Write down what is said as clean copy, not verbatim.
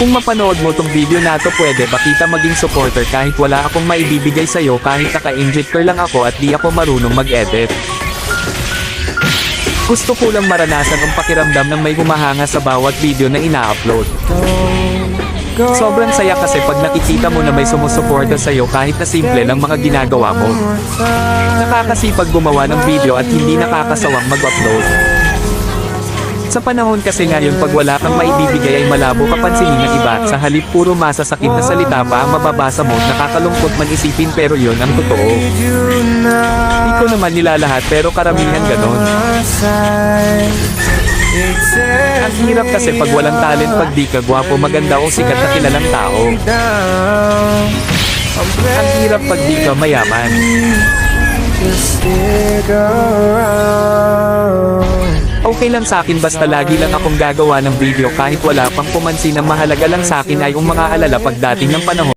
Kung mapanood mo tong video na to, pwede ba kita maging supporter kahit wala akong maibibigay sa'yo, kahit naka-injector lang ako at di ako marunong mag-edit. Gusto ko lang maranasan ang pakiramdam ng may humahanga sa bawat video na ina-upload. Sobrang saya kasi pag nakikita mo na may sumusuporta sa'yo kahit na simple lang mga ginagawa mo. Nakakasipag gumawa ng video at hindi nakakasawang mag-upload. Sa panahon kasi ngayon, pag wala kang maibibigay ay malabo ka pansinin ng iba. Sa halip puro masasakit na salita pa ang mababasa mo, nakakalungkot man isipin, pero yun ang totoo. Di ko naman nilalahat pero karamihan ganon. Ang hirap kasi pag walang talent, pag di ka gwapo, maganda o sikat na kilalang tao. Ang hirap pag di ka mayaman. Okay lang sa akin basta lagi lang akong gagawa ng video kahit wala pang pumansin. Ang mahalaga lang sa akin ay yung mga alala pagdating ng panahon.